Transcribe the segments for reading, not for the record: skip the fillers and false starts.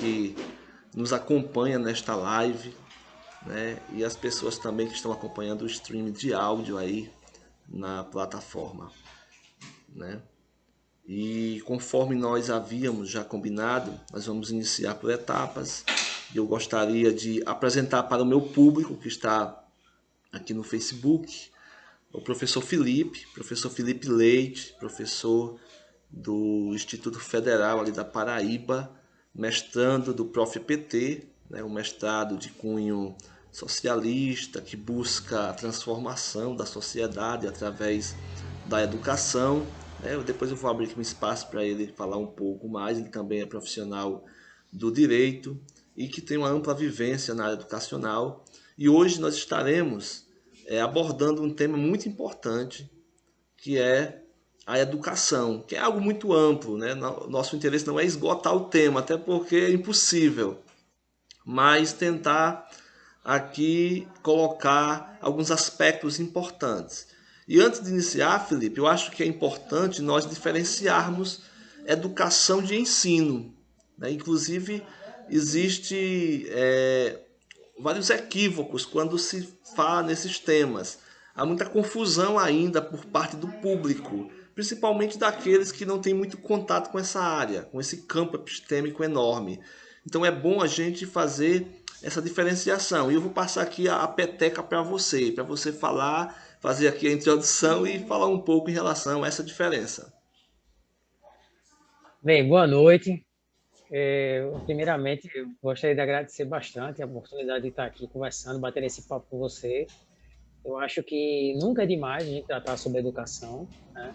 que nos acompanha nesta live, né? E as pessoas também que estão acompanhando o stream de áudio aí na plataforma, né? E conforme nós havíamos já combinado, nós vamos iniciar por etapas. Eu gostaria de apresentar para o meu público que está aqui no Facebook o professor Felipe Leite, professor do Instituto Federal ali da Paraíba, mestrando do ProfPT, né, um mestrado de cunho socialista que busca a transformação da sociedade através da educação. Depois eu vou abrir aqui um espaço para ele falar um pouco mais. Ele também é profissional do direito e que tem uma ampla vivência na área educacional. E hoje nós estaremos abordando um tema muito importante, que é a educação, que é algo muito amplo, né? Nosso interesse não é esgotar o tema, até porque é impossível, mas tentar aqui colocar alguns aspectos importantes. E antes de iniciar, Felipe, eu acho que é importante nós diferenciarmos educação de ensino, né? Inclusive, existe vários equívocos quando se fala nesses temas. Há muita confusão ainda por parte do público, principalmente daqueles que não têm muito contato com essa área, com esse campo epistêmico enorme. Então é bom a gente fazer essa diferenciação. E eu vou passar aqui a peteca para você falar, fazer aqui a introdução e falar um pouco em relação a essa diferença. Bem, boa noite. Primeiramente, eu gostaria de agradecer bastante a oportunidade de estar aqui conversando, batendo esse papo com você. Eu acho que nunca é demais a gente tratar sobre educação, né?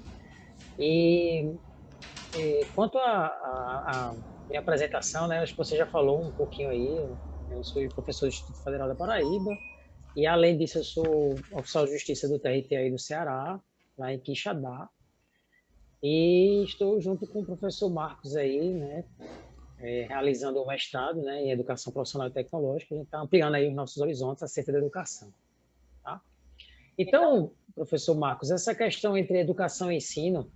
E quanto à minha apresentação, né, acho que você já falou um pouquinho aí. Eu sou professor do Instituto Federal da Paraíba e, além disso, eu sou oficial de justiça do TRT aí do Ceará, lá em Quixadá. E estou junto com o professor Marcos aí, né, realizando o mestrado, né, em Educação Profissional e Tecnológica. A gente está ampliando aí os nossos horizontes acerca da educação. Tá? Então, professor Marcos, essa questão entre educação e ensino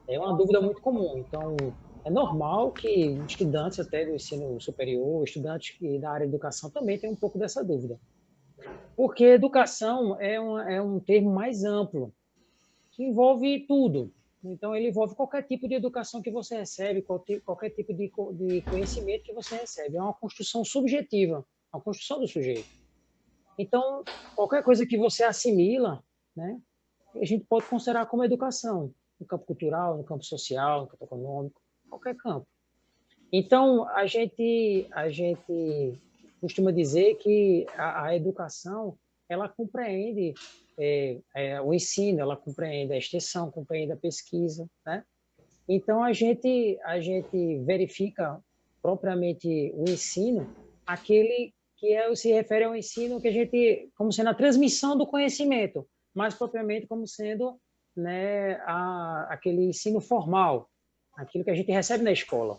é uma dúvida muito comum. Então, é normal que estudantes até do ensino superior, estudantes da área de educação também tenham um pouco dessa dúvida. Porque educação é um termo mais amplo, que envolve tudo. Então, ele envolve qualquer tipo de educação que você recebe, qualquer tipo de conhecimento que você recebe. É uma construção subjetiva, uma construção do sujeito. Então, qualquer coisa que você assimila, né, a gente pode considerar como educação, no campo cultural, no campo social, no campo econômico, qualquer campo. Então, a gente costuma dizer que a educação, ela compreende o ensino, ela compreende a extensão, compreende a pesquisa, né? Então, a gente verifica propriamente o ensino, aquele que se refere ao ensino que a gente, como sendo a transmissão do conhecimento, mais propriamente como sendo, né, aquele ensino formal, aquilo que a gente recebe na escola.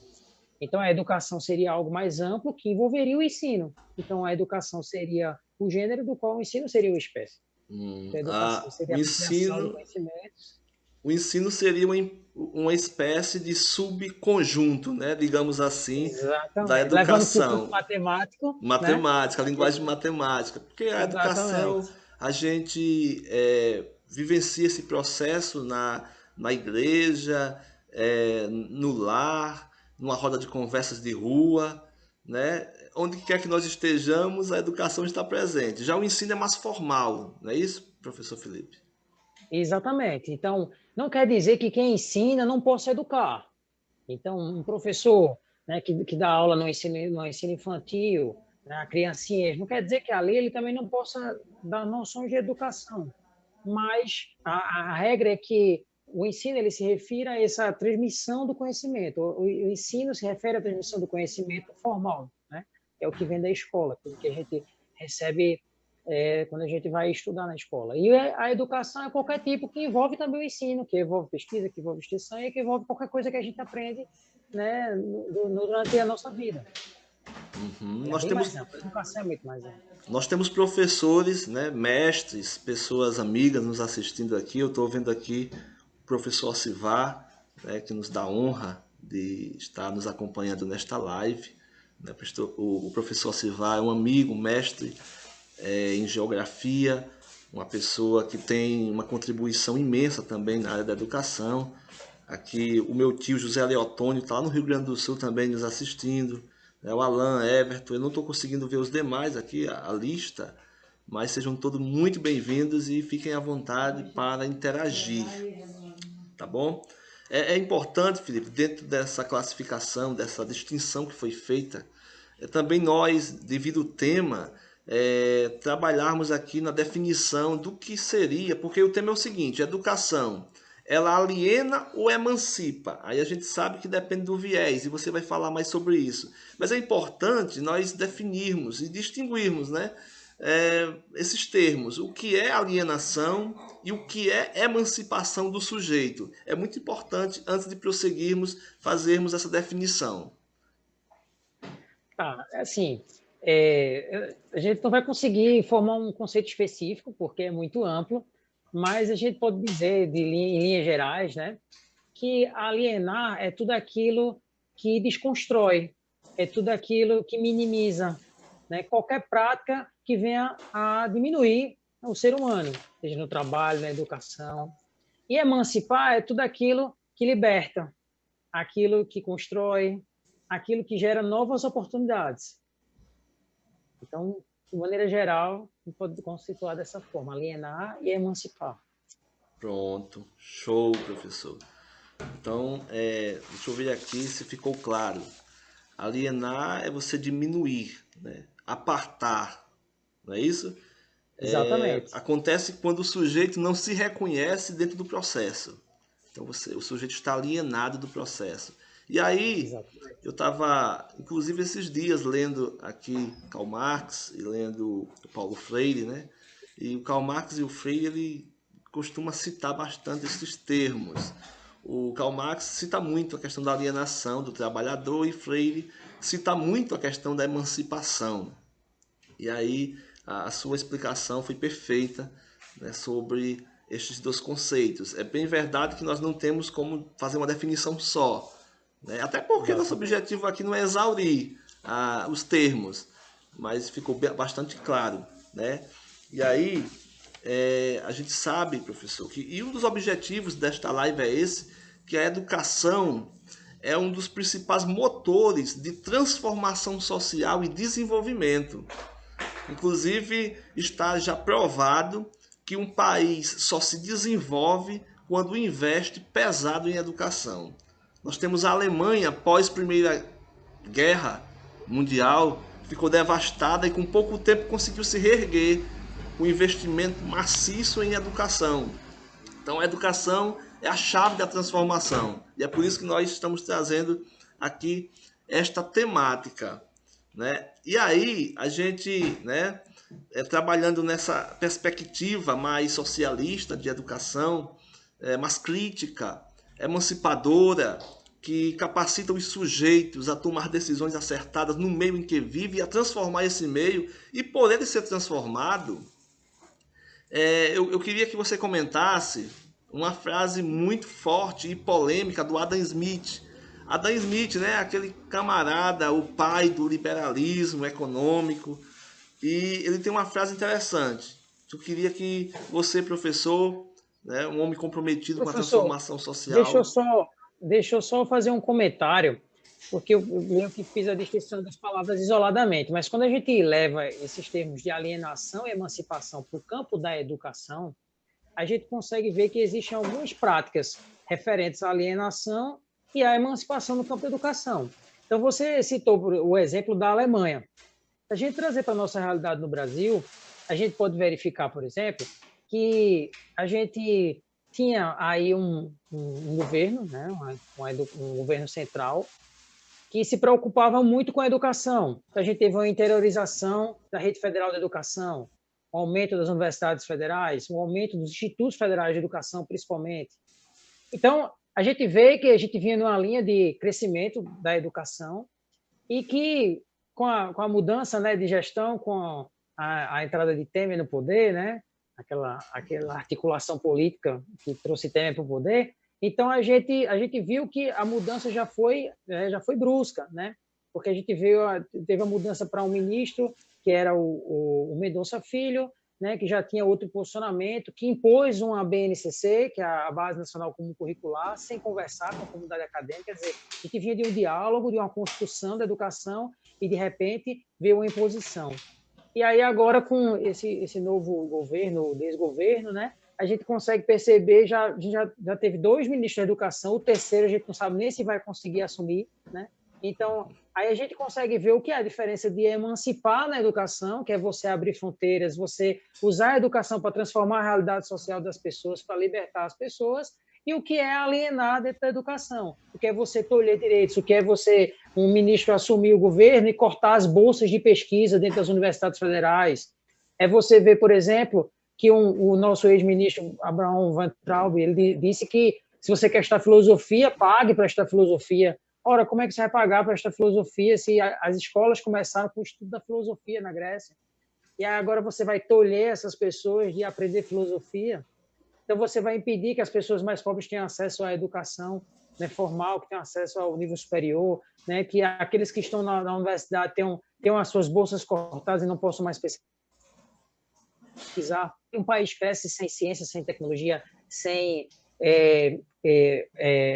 Então, a educação seria algo mais amplo que envolveria o ensino. Então, a educação seria o gênero do qual o ensino seria uma espécie. Então, a educação seria a ampliação de conhecimentos. O ensino seria uma espécie de subconjunto, né, digamos assim, da Exatamente. Levando para o campo educação. matemático, né? Matemática, a linguagem matemática. Porque a educação, Exatamente. a gente vivencia esse processo na igreja, no lar, numa roda de conversas de rua, né? Onde quer que nós estejamos, a educação está presente. Já o ensino é mais formal, não é isso, professor Felipe? Exatamente. Então, não quer dizer que quem ensina não possa educar. Então, um professor, né, que dá aula no ensino infantil, né, criancinhas, não quer dizer que ali ele também não possa dar noções de educação. Mas a regra é que o ensino ele se refere a essa transmissão do conhecimento. O ensino se refere à transmissão do conhecimento formal, né? É o que vem da escola, tudo que a gente recebe quando a gente vai estudar na escola. E a educação é qualquer tipo que envolve também o ensino, que envolve pesquisa, que envolve extensão e que envolve qualquer coisa que a gente aprende, né, durante a nossa vida. Uhum. É bem mais amplo. A educação é muito mais ampla. Nós temos professores, né, mestres, pessoas amigas nos assistindo aqui. Eu estou vendo aqui o professor Ocivar, né, que nos dá a honra de estar nos acompanhando nesta live, né? O professor Silvar é um amigo, um mestre em geografia, uma pessoa que tem uma contribuição imensa também na área da educação. Aqui o meu tio José Leotônio está lá no Rio Grande do Sul também nos assistindo, né? O Alan, Everton, eu não estou conseguindo ver os demais aqui, a lista, mas sejam todos muito bem-vindos e fiquem à vontade para interagir, tá bom? É importante, Felipe, dentro dessa classificação, dessa distinção que foi feita, também nós, devido ao tema, trabalharmos aqui na definição do que seria, porque o tema é o seguinte: educação, ela aliena ou emancipa? Aí a gente sabe que depende do viés, e você vai falar mais sobre isso. Mas é importante nós definirmos e distinguirmos, né, esses termos, o que é alienação e o que é emancipação do sujeito. É muito importante, antes de prosseguirmos, fazermos essa definição. Tá, assim, a gente não vai conseguir formar um conceito específico, porque é muito amplo, mas a gente pode dizer, em linhas gerais, né, que alienar é tudo aquilo que desconstrói, é tudo aquilo que minimiza, né, qualquer prática que venha a diminuir o ser humano, seja no trabalho, na educação. E emancipar é tudo aquilo que liberta, aquilo que constrói, aquilo que gera novas oportunidades. Então, de maneira geral, a gente pode conceituar dessa forma: alienar e emancipar. Pronto, show, professor. Então, deixa eu ver aqui se ficou claro. Alienar é você diminuir, né? Apartar, não é isso? Exatamente. Acontece quando o sujeito não se reconhece dentro do processo. Então o sujeito está alienado do processo. E aí, Exatamente. eu estava, inclusive, esses dias lendo aqui Karl Marx e lendo o Paulo Freire, né? E o Karl Marx e o Freire, ele costuma citar bastante esses termos. O Karl Marx cita muito a questão da alienação do trabalhador e Freire cita muito a questão da emancipação. E aí a sua explicação foi perfeita, né, sobre estes dois conceitos. É bem verdade que nós não temos como fazer uma definição só, né? Até porque nosso Exatamente. objetivo aqui não é exaurir os termos, mas ficou bastante claro, né? E aí a gente sabe, professor, que um dos objetivos desta live é esse, que a educação é um dos principais motores de transformação social e desenvolvimento. Inclusive, está já provado que um país só se desenvolve quando investe pesado em educação. Nós temos a Alemanha, pós Primeira Guerra Mundial, ficou devastada e com pouco tempo conseguiu se reerguer com investimento maciço em educação. Então, a educação é a chave da transformação. E é por isso que nós estamos trazendo aqui esta temática, né? E aí, a gente, né, trabalhando nessa perspectiva mais socialista de educação, mais crítica, emancipadora, que capacita os sujeitos a tomar decisões acertadas no meio em que vive e a transformar esse meio, e por ele ser transformado, eu queria que você comentasse uma frase muito forte e polêmica do Adam Smith. Adam Smith, né, aquele camarada, o pai do liberalismo econômico, e ele tem uma frase interessante. Eu queria que você, professor, né, um homem comprometido com a Professor, transformação deixa eu social. só, deixa eu só fazer um comentário, porque eu meio que fiz a distinção das palavras isoladamente, mas quando a gente leva esses termos de alienação e emancipação para o campo da educação, a gente consegue ver que existem algumas práticas referentes à alienação e à emancipação no campo da educação. Então, você citou o exemplo da Alemanha. Se a gente trazer para a nossa realidade no Brasil, a gente pode verificar, por exemplo, que a gente tinha aí um governo, né, um governo central, que se preocupava muito com a educação. Então, a gente teve uma interiorização da rede federal de educação, o aumento das universidades federais, o aumento dos institutos federais de educação, principalmente. Então, a gente vê que a gente vinha numa linha de crescimento da educação e que, com a mudança, né, de gestão, com a entrada de Temer no poder, né, aquela articulação política que trouxe Temer para o poder, então a gente viu que a mudança já foi brusca, né? porque a gente teve a mudança para um ministro, que era o Mendonça Filho, né, que já tinha outro posicionamento, que impôs uma BNCC, que é a Base Nacional Comum Curricular, sem conversar com a comunidade acadêmica. Quer dizer, a gente vinha de um diálogo, de uma construção da educação, e, de repente, veio uma imposição. E aí, agora, com esse novo governo, desgoverno, né, a gente consegue perceber, já teve 2 ministros da educação, o terceiro a gente não sabe nem se vai conseguir assumir, né? Então, aí a gente consegue ver o que é a diferença de emancipar na educação, que é você abrir fronteiras, você usar a educação para transformar a realidade social das pessoas, para libertar as pessoas, e o que é alienar dentro da educação, o que é você tolher direitos, o que é você, um ministro, assumir o governo e cortar as bolsas de pesquisa dentro das universidades federais. É você ver, por exemplo, que o nosso ex-ministro Abraham Weintraub, ele disse que se você quer estudar filosofia, pague para estudar filosofia. Ora, como é que você vai pagar para estudar filosofia se as escolas começaram com o estudo da filosofia na Grécia? E agora você vai tolher essas pessoas de aprender filosofia? Então, você vai impedir que as pessoas mais pobres tenham acesso à educação, né, formal, que tenham acesso ao nível superior, né, que aqueles que estão na universidade tenham as suas bolsas cortadas e não possam mais pesquisar. Um país cresce sem ciência, sem tecnologia, sem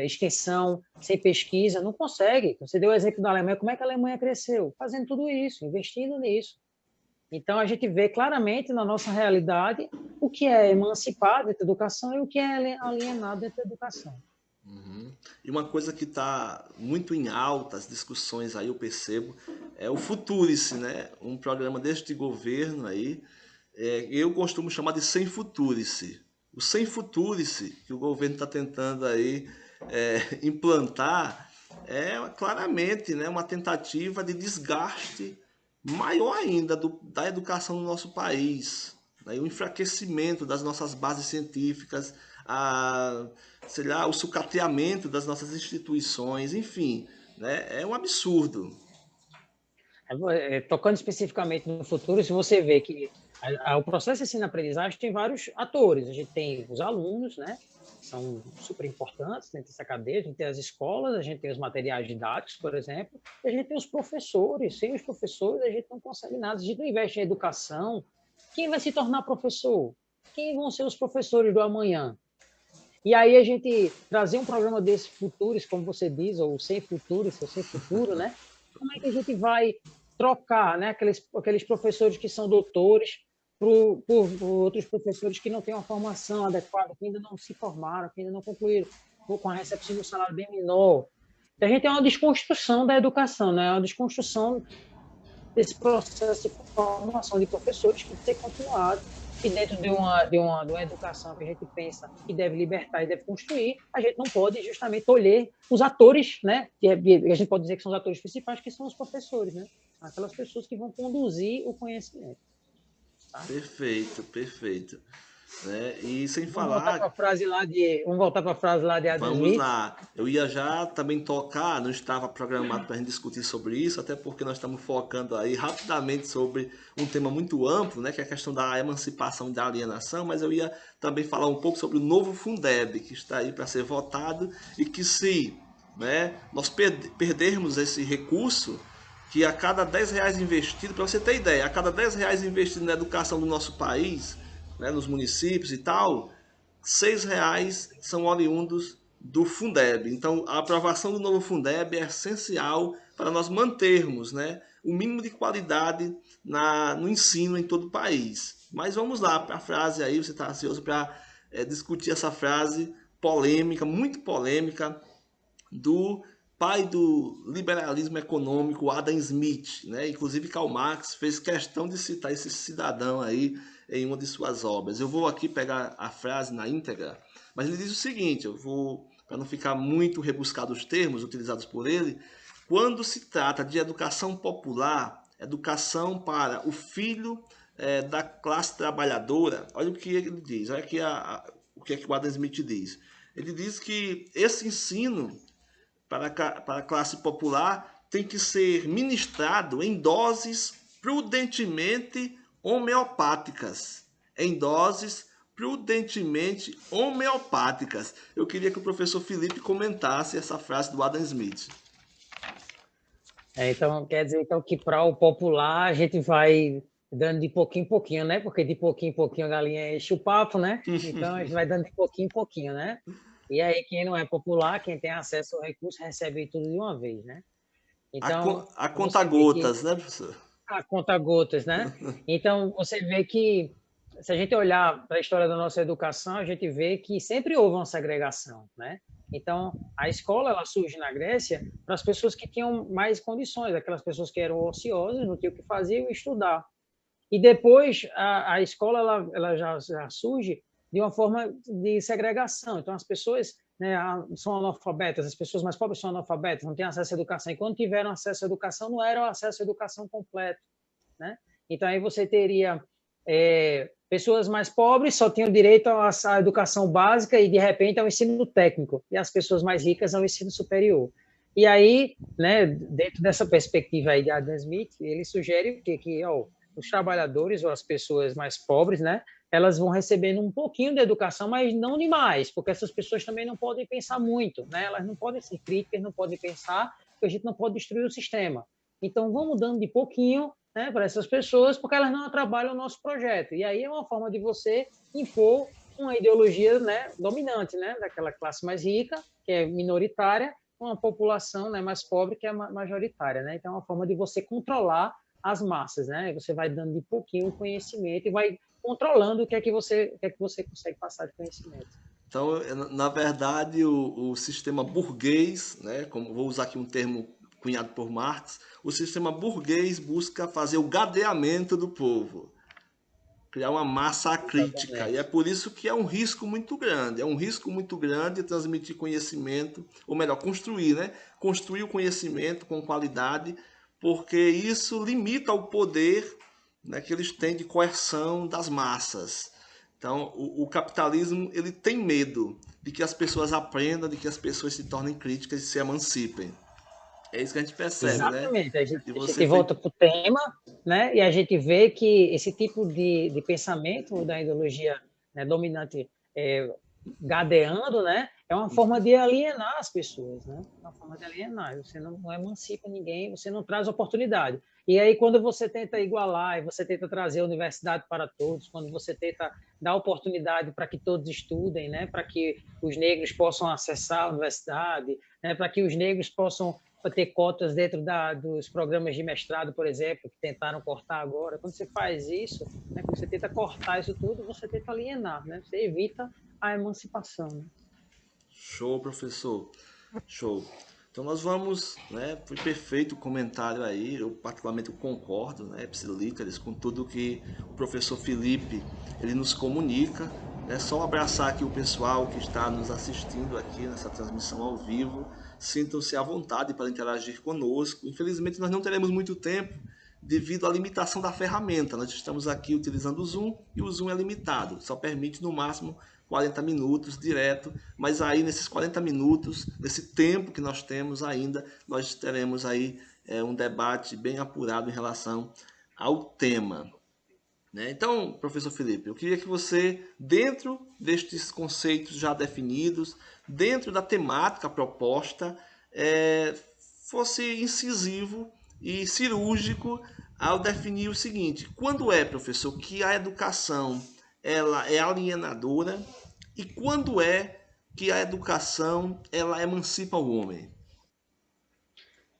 extensão, sem pesquisa, não consegue. Você deu o exemplo da Alemanha. Como é que a Alemanha cresceu? Fazendo tudo isso, investindo nisso. Então, a gente vê claramente na nossa realidade o que é emancipar dentro da educação e o que é alienado dentro da educação. Uhum. E uma coisa que está muito em alta, as discussões aí, eu percebo, é o Futurice, né? Um programa deste governo aí, eu costumo chamar de Sem Futurice. O Sem Futurice, que o governo está tentando aí implantar, é claramente, né, uma tentativa de desgaste maior ainda da educação no nosso país, né? O enfraquecimento das nossas bases científicas, sei lá, o sucateamento das nossas instituições, enfim, né? É um absurdo. Tocando especificamente no futuro, se você vê que o processo de ensino-aprendizagem tem vários atores. A gente tem os alunos, né, que são super importantes dentro dessa cadeia, a gente tem as escolas, a gente tem os materiais didáticos, por exemplo, e a gente tem os professores. Sem os professores, a gente não consegue nada. Se a gente não investe em educação, quem vai se tornar professor? Quem vão ser os professores do amanhã? E aí a gente trazer um programa desse futuros, como você diz, ou sem futuros, ou sem futuro, né? Como é que a gente vai trocar, né, aqueles professores que são doutores por outros professores que não têm uma formação adequada, que ainda não se formaram, que ainda não concluíram, com a recepção de um salário bem menor. Então, a gente tem uma desconstrução da educação, né? Uma desconstrução desse processo de formação de professores que tem que ser continuado, e dentro de uma educação que a gente pensa que deve libertar e deve construir, a gente não pode justamente tolher os atores, né? E a gente pode dizer que são os atores principais, que são os professores, né? Aquelas pessoas que vão conduzir o conhecimento. Tá? Perfeito, perfeito. Né? E sem Vamos voltar para falar. a frase lá de Adam Vamos Smith. lá. Eu ia já também tocar, não estava programado para a gente discutir sobre isso, até porque nós estamos focando aí rapidamente sobre um tema muito amplo, né, que é a questão da emancipação e da alienação, mas eu ia também falar um pouco sobre o novo Fundeb, que está aí para ser votado e que se, né, nós perdermos esse recurso, que a cada 10 reais investido, para você ter ideia, a cada 10 reais investido na educação do nosso país, né, nos municípios e tal, 6 reais são oriundos do Fundeb. Então, a aprovação do novo Fundeb é essencial para nós mantermos, né, o mínimo de qualidade no ensino em todo o país. Mas vamos lá para a frase aí, você está ansioso para discutir essa frase polêmica, muito polêmica, do pai do liberalismo econômico, Adam Smith, né? Inclusive Karl Marx fez questão de citar esse cidadão aí em uma de suas obras. Eu vou aqui pegar a frase na íntegra, mas ele diz o seguinte, eu vou, para não ficar muito rebuscado os termos utilizados por ele, quando se trata de educação popular, educação para o filho da classe trabalhadora, olha o que ele diz, olha aqui o que é que o Adam Smith diz. Ele diz que esse ensino para a classe popular tem que ser ministrado em doses prudentemente homeopáticas. Em doses prudentemente homeopáticas. Eu queria que o professor Felipe comentasse essa frase do Adam Smith. Então, quer dizer então, que para o popular a gente vai dando de pouquinho em pouquinho, né? Porque de pouquinho em pouquinho a galinha enche o papo, né? Então a gente vai dando de pouquinho em pouquinho, né? E aí quem não é popular, quem tem acesso ao recurso, recebe tudo de uma vez, né? Então A conta você vê que gotas, né, professor? a conta gotas, né? Então você vê que se a gente olhar para a história da nossa educação, a gente vê que sempre houve uma segregação, né? Então, a escola ela surge na Grécia para as pessoas que tinham mais condições, aquelas pessoas que eram ociosas, não tinham o que fazer, iam estudar. E depois a escola ela já surge de uma forma de segregação. Então, as pessoas, né, são analfabetas, as pessoas mais pobres são analfabetas, não têm acesso à educação. E quando tiveram acesso à educação, não era o acesso à educação completo, né? Então, aí você teria pessoas mais pobres só tinham direito à educação básica e, de repente, ao ensino técnico, e as pessoas mais ricas ao ensino superior. E aí, né, dentro dessa perspectiva aí de Adam Smith, ele sugere que os trabalhadores ou as pessoas mais pobres, né, elas vão recebendo um pouquinho de educação, mas não demais, porque essas pessoas também não podem pensar muito, né? Elas não podem ser críticas, não podem pensar, porque a gente não pode destruir o sistema. Então, vamos dando de pouquinho, né, para essas pessoas, porque elas não atrapalham o nosso projeto. E aí é uma forma de você impor uma ideologia, né, dominante, né, daquela classe mais rica, que é minoritária, uma população, né, mais pobre, que é majoritária. Né? Então, é uma forma de você controlar as massas. Né? Você vai dando de pouquinho conhecimento e vai controlando o que é que você consegue passar de conhecimento. Então, na verdade, o sistema burguês, né, como vou usar aqui um termo cunhado por Marx, o sistema burguês busca fazer o gadeamento do povo, criar uma massa crítica. E é Exatamente. por isso que é um risco muito grande. É um risco muito grande transmitir conhecimento, ou melhor, construir, né? Construir o conhecimento com qualidade, porque isso limita o poder, né, que eles têm de coerção das massas. Então, o capitalismo ele tem medo de que as pessoas aprendam, de que as pessoas se tornem críticas e se emancipem. É isso que a gente percebe, né? Exatamente. E A você gente foi. volta para o tema, né? E a gente vê que esse tipo de pensamento da ideologia, né, dominante, gadeando, né? É uma forma de alienar as pessoas, né? É uma forma de alienar. Você não emancipa ninguém, você não traz oportunidade. E aí, quando você tenta igualar, e você tenta trazer a universidade para todos, quando você tenta dar oportunidade para que todos estudem, né? Para que os negros possam acessar a universidade, né? Para que os negros possam ter cotas dentro dos programas de mestrado, por exemplo, que tentaram cortar agora. Quando você faz isso, né, quando você tenta cortar isso tudo, você tenta alienar, né? Você evita a emancipação. Né? Show, professor. Show. Então nós vamos, né? Foi perfeito o comentário aí. Eu particularmente concordo, né, Psilícares, com tudo que o professor Felipe ele nos comunica. É só abraçar aqui o pessoal que está nos assistindo aqui nessa transmissão ao vivo. Sintam-se à vontade para interagir conosco. Infelizmente nós não teremos muito tempo devido à limitação da ferramenta. Nós estamos aqui utilizando o Zoom e o Zoom é limitado, só permite no máximo 40 minutos direto, mas aí nesses 40 minutos, nesse tempo que nós temos ainda, nós teremos aí um debate bem apurado em relação ao tema. Né? Então, professor Felipe, eu queria que você, dentro destes conceitos já definidos, dentro da temática proposta, fosse incisivo e cirúrgico ao definir o seguinte: quando é, professor, que a educação ela é alienadora e quando é que a educação ela emancipa o homem?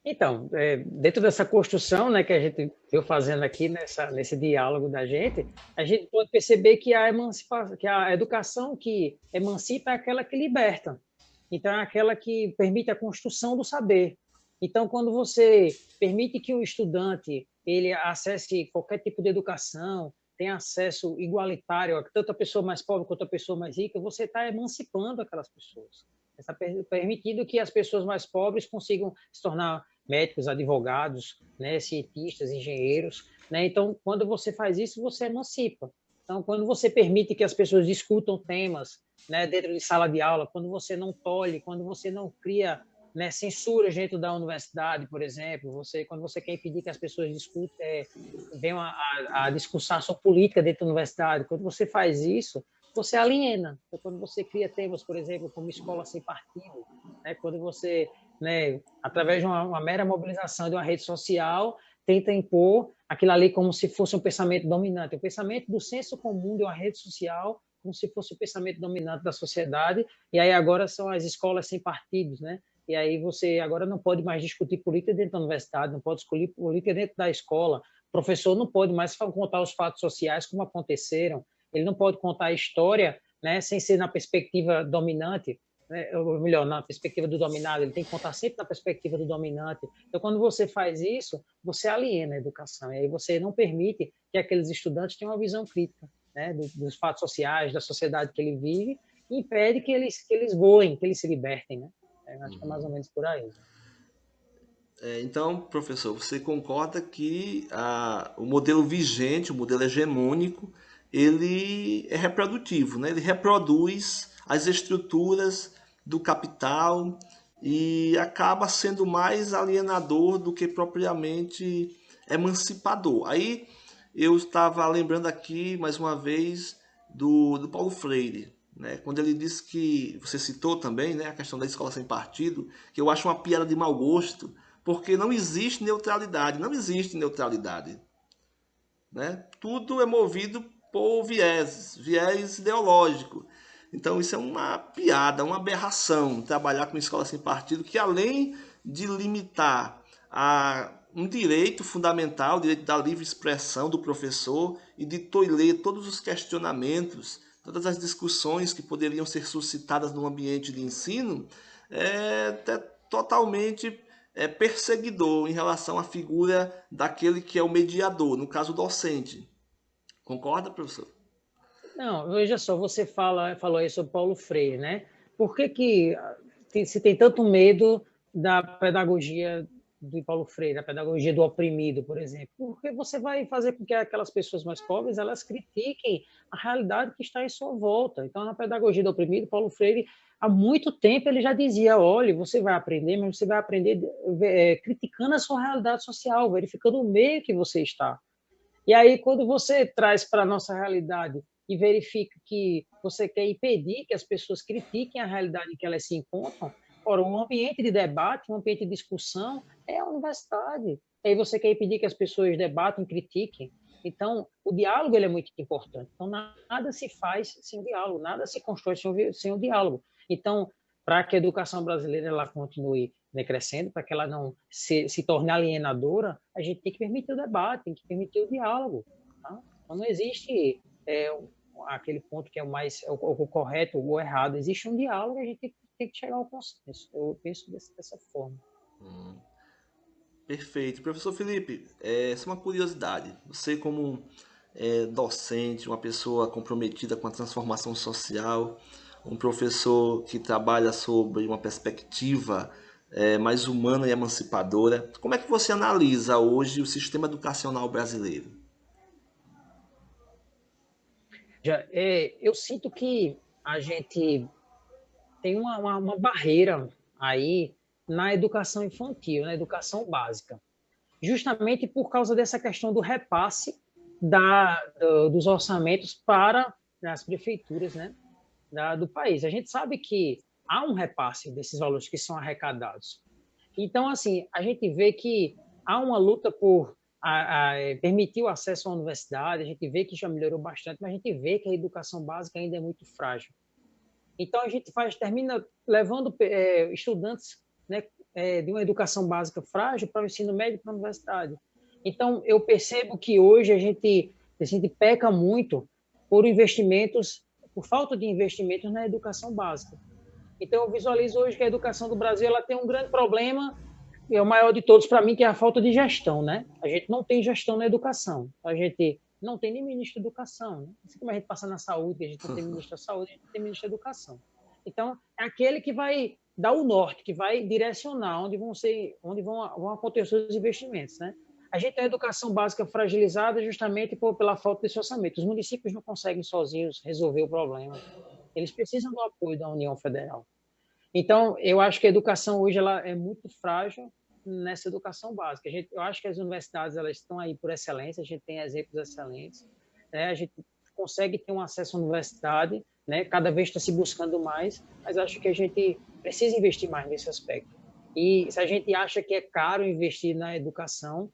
Então, dentro dessa construção, né, que a gente veio fazendo aqui nesse diálogo da gente, a gente pode perceber que que a educação que emancipa é aquela que liberta. Então, é aquela que permite a construção do saber. Então, quando você permite que o estudante ele acesse qualquer tipo de educação, tenha acesso igualitário a tanto a pessoa mais pobre quanto a pessoa mais rica, você está emancipando aquelas pessoas. Está permitindo que as pessoas mais pobres consigam se tornar médicos, advogados, né, cientistas, engenheiros. Né? Então, quando você faz isso, você emancipa. Então, quando você permite que as pessoas discutam temas, né, dentro de sala de aula, quando você não tolhe, quando você não cria, né, censura dentro da universidade, por exemplo, quando você quer impedir que as pessoas discutam, venham a discursação política dentro da universidade, quando você faz isso, você aliena. Então, quando você cria temas, por exemplo, como escola sem partido, né, quando você né, através de uma mera mobilização de uma rede social, tenta impor aquilo ali como se fosse um pensamento dominante, o pensamento do senso comum de uma rede social, como se fosse o pensamento dominante da sociedade, e aí agora são as escolas sem partidos, né? E aí você agora não pode mais discutir política dentro da universidade, não pode discutir política dentro da escola, o professor não pode mais contar os fatos sociais como aconteceram, ele não pode contar a história, né, sem ser na perspectiva dominante, né, ou melhor, na perspectiva do dominado, ele tem que contar sempre na perspectiva do dominante. Então, quando você faz isso, você aliena a educação, e aí você não permite que aqueles estudantes tenham uma visão crítica, né, dos fatos sociais, da sociedade que ele vive, e impede que eles voem, que eles se libertem, né? Acho que é mais ou menos por aí. Então, professor, você concorda que o modelo vigente, o modelo hegemônico, ele é reprodutivo, né? Ele reproduz as estruturas do capital e acaba sendo mais alienador do que propriamente emancipador. Aí eu estava lembrando aqui, mais uma vez, do Paulo Freire, né? Quando ele disse que, você citou também, né, a questão da escola sem partido, que eu acho uma piada de mau gosto, porque não existe neutralidade, não existe neutralidade, né? Tudo é movido por viés ideológico. Então isso é uma piada, uma aberração, trabalhar com escola sem partido, que além de limitar um direito fundamental, o direito da livre expressão do professor e de tolher todos os questionamentos, todas as discussões que poderiam ser suscitadas no ambiente de ensino, é totalmente perseguidor em relação à figura daquele que é o mediador, no caso o docente. Concorda, professor? Não, veja só, você falou aí sobre Paulo Freire, né? Por que se tem tanto medo da pedagogia de Paulo Freire, da pedagogia do oprimido, por exemplo? Porque você vai fazer com que aquelas pessoas mais pobres elas critiquem a realidade que está em sua volta. Então, na pedagogia do oprimido, Paulo Freire, há muito tempo, ele já dizia: olha, você vai aprender, mas você vai aprender criticando a sua realidade social, verificando o meio que você está. E aí, quando você traz para a nossa realidade e verifica que você quer impedir que as pessoas critiquem a realidade em que elas se encontram, ora, um ambiente de debate, um ambiente de discussão é a universidade. E aí você quer impedir que as pessoas debatam, critiquem. Então, o diálogo ele é muito importante. Então, nada se faz sem o diálogo, nada se constrói sem o diálogo. Então, para que a educação brasileira ela continue crescendo, para que ela não se torne alienadora, a gente tem que permitir o debate, tem que permitir o diálogo. Tá? Então, não existe aquele ponto que é o correto ou o errado. Existe um diálogo e a gente tem que chegar ao consenso. Eu penso dessa forma. Perfeito. Professor Felipe, essa é uma curiosidade. Você, como docente, uma pessoa comprometida com a transformação social, um professor que trabalha sobre uma perspectiva mais humana e emancipadora, como é que você analisa hoje o sistema educacional brasileiro? Eu sinto que a gente tem uma barreira aí na educação infantil, na educação básica, justamente por causa dessa questão do repasse dos orçamentos para as prefeituras, né, do país. A gente sabe que há um repasse desses valores que são arrecadados. Então, assim, a gente vê que há uma luta por permitir o acesso à universidade, a gente vê que já melhorou bastante, mas a gente vê que a educação básica ainda é muito frágil. Então, a gente termina levando estudantes, né, de uma educação básica frágil para o ensino médio e para a universidade. Então, eu percebo que hoje a gente peca muito por investimentos, por falta de investimentos na educação básica. Então, eu visualizo hoje que a educação do Brasil ela tem um grande problema, e é o maior de todos para mim, que é a falta de gestão, né? A gente não tem gestão na educação. A gente não tem nem ministro da educação. Né? Assim como a gente passa na saúde, a gente não tem ministro da saúde, a gente não tem ministro da educação. Então, é aquele que vai dar o norte, que vai direcionar onde vão acontecer os investimentos, né? A gente tem a educação básica fragilizada justamente pela falta desse orçamento. Os municípios não conseguem sozinhos resolver o problema. Eles precisam do apoio da União Federal. Então, eu acho que a educação hoje ela é muito frágil nessa educação básica. Eu acho que as universidades elas estão aí por excelência, a gente tem exemplos excelentes, né? A gente consegue ter um acesso à universidade, né? Cada vez está se buscando mais, mas acho que a gente precisa investir mais nesse aspecto. E se a gente acha que é caro investir na educação,